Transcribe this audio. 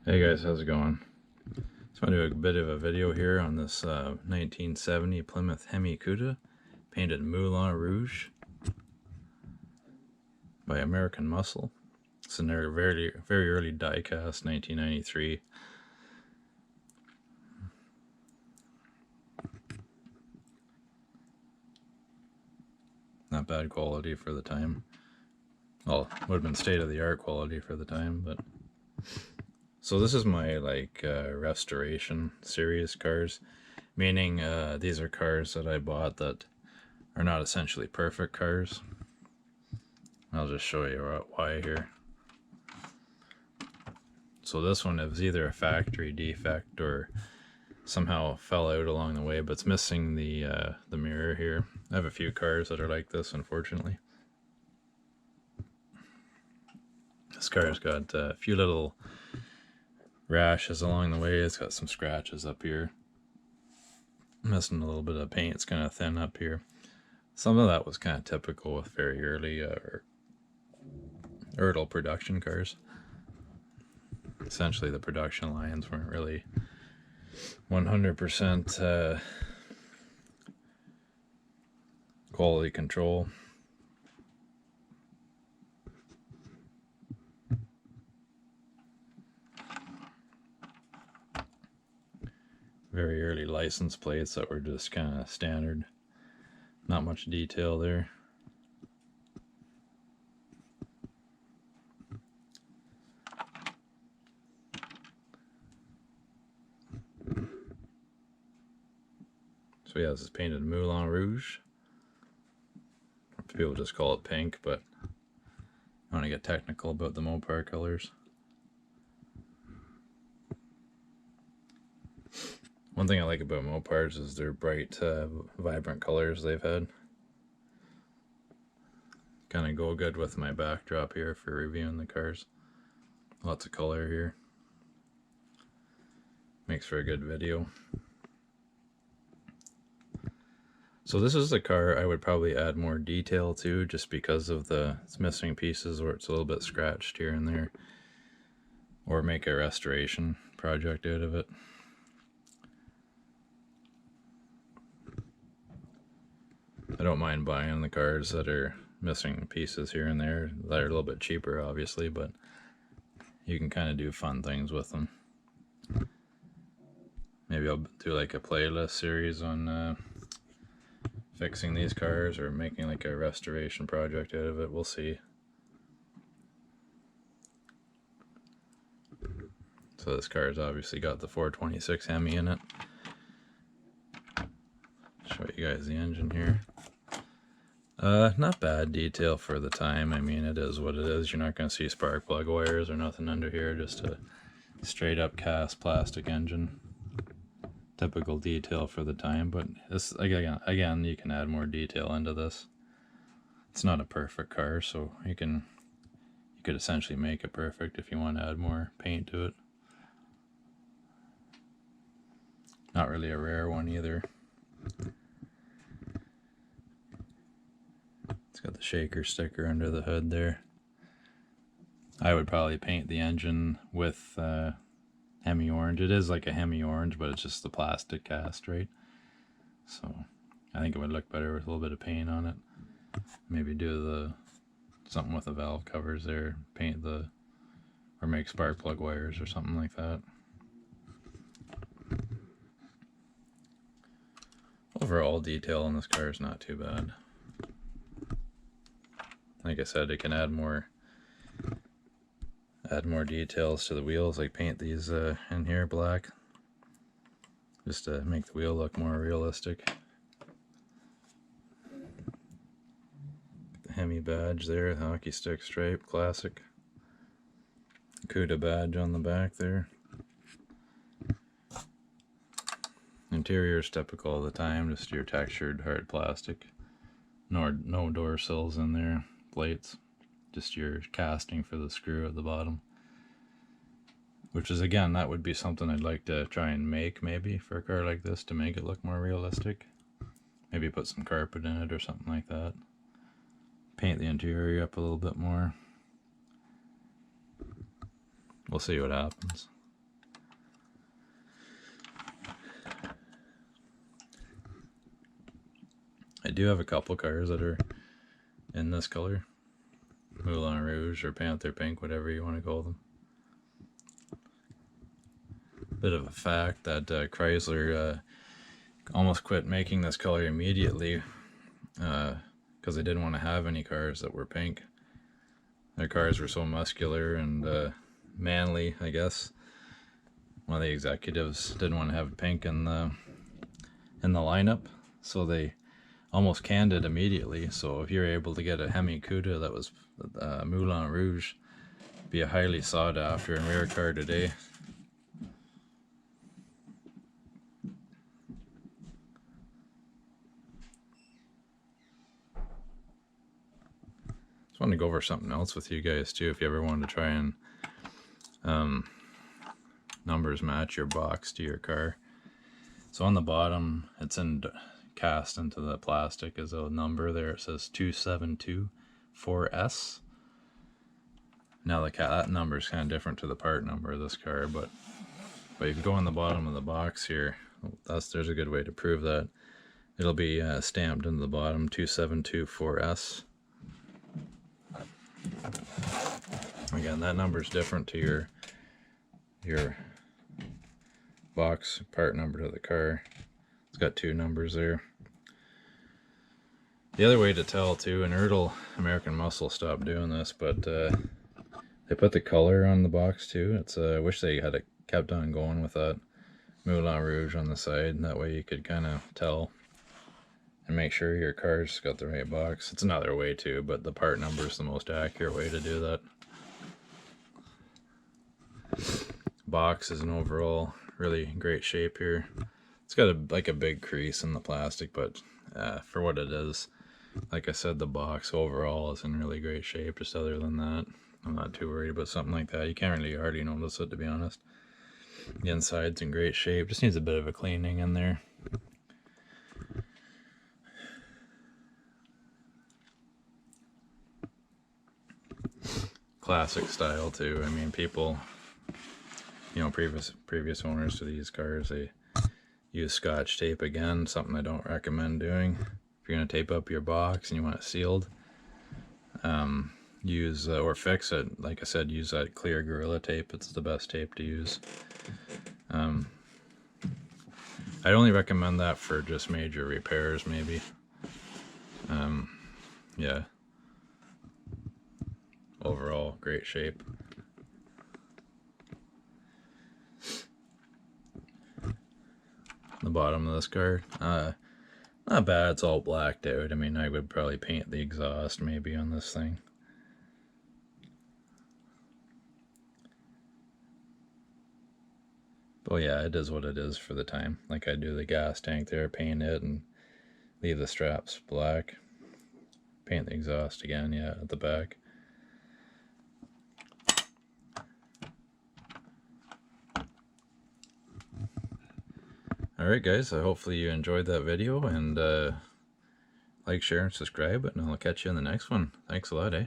Hey guys, how's it going? Just want to do a bit of a video here on this 1970 Plymouth Hemi Cuda, painted Moulin Rouge by American Muscle. It's in their very early diecast, 1993. Not bad quality for the time. Well, would have been state-of-the-art quality for the time, but... So this is my restoration series cars, meaning these are cars that I bought that are not essentially perfect cars. I'll just show you why here. So this one is either a factory defect or somehow fell out along the way, but it's missing the mirror here. I have a few cars that are like this, unfortunately. This car's got a few little rashes along the way. It's got some scratches up here. Missing a little bit of paint. It's kind of thin up here. Some of that was kind of typical with very early production cars. Essentially, the production lines weren't really 100% quality control. Very early license plates that were just kind of standard. Not much detail there. So yeah, this is painted Moulin Rouge. People just call it pink, but I want to get technical about the Mopar colors. One thing I like about Mopars is their bright, vibrant colors they've had. Kind of go good with my backdrop here for reviewing the cars. Lots of color here. Makes for a good video. So this is the car I would probably add more detail to, just because of its missing pieces where it's a little bit scratched here and there. Or make a restoration project out of it. I don't mind buying the cars that are missing pieces here and there. They're a little bit cheaper, obviously, but you can kind of do fun things with them. Maybe I'll do like a playlist series on fixing these cars or making like a restoration project out of it. We'll see. So this car's obviously got the 426 Hemi in it. Show you guys the engine here. Not bad detail for the time. I mean, it is what it is. You're not going to see spark plug wires or nothing under here. Just a straight up cast plastic engine. Typical detail for the time, but this again you can add more detail into this. It's not a perfect car, so you could essentially make it perfect if you want to add more paint to it. Not really a rare one either. It's got the shaker sticker under the hood there. I would probably paint the engine with Hemi orange. It is like a Hemi orange, but it's just the plastic cast, right? So I think it would look better with a little bit of paint on it. Maybe do something with the valve covers there, paint or make spark plug wires or something like that. Overall detail on this car is not too bad. Like I said, it can add more details to the wheels, like paint these in here black, just to make the wheel look more realistic. The Hemi badge there, the hockey stick stripe, classic. Cuda badge on the back there. Interior is typical all the time, just your textured hard plastic. No door sills in there, plates. Just your casting for the screw at the bottom. Which is, again, that would be something I'd like to try and make maybe for a car like this to make it look more realistic. Maybe put some carpet in it or something like that. Paint the interior up a little bit more. We'll see what happens. I do have a couple cars that are in this color. Moulin Rouge or Panther Pink, whatever you want to call them. Bit of a fact that Chrysler almost quit making this color immediately because they didn't want to have any cars that were pink. Their cars were so muscular and manly, I guess. One of the executives didn't want to have pink in the lineup, so they almost canned it immediately. So if you're able to get a Hemi Cuda that was Moulin Rouge, be a highly sought after and rare car today. Just wanted to go over something else with you guys too, if you ever wanted to try and numbers match your box to your car. So on the bottom, it's cast into the plastic as a number there. It says 2724S. Now that number is kind of different to the part number of this car, but if you go on the bottom of the box here, there's a good way to prove that. It'll be stamped into the bottom, 2724S. Again, that number is different to your box part number to the car. It's got two numbers there. The other way to tell too, and American Muscle stopped doing this, but they put the color on the box too. I wish they had kept on going with that Moulin Rouge on the side. That way you could kind of tell and make sure your car's got the right box. It's another way too, but the part number is the most accurate way to do that. Box is in overall really great shape here. It's got a big crease in the plastic, but for what it is, like I said, the box overall is in really great shape. Just other than that, I'm not too worried about something like that. You can't really hardly notice it, to be honest. The inside's in great shape, just needs a bit of a cleaning in there. Classic style too. I mean, people, previous owners to these cars, they use Scotch tape. Again, something I don't recommend doing. If you're going to tape up your box and you want it sealed, use or fix it, like I said, use that clear Gorilla tape. It's the best tape to use. I'd only recommend that for just major repairs, maybe. Yeah. Overall, great shape. The bottom of this car, not bad. It's all blacked out. I mean, I would probably paint the exhaust maybe on this thing. But yeah, it is what it is for the time. Like I do the gas tank there, paint it and leave the straps black. Paint the exhaust again, yeah, at the back. Alright guys, hopefully you enjoyed that video, and like, share, and subscribe, and I'll catch you in the next one. Thanks a lot, eh?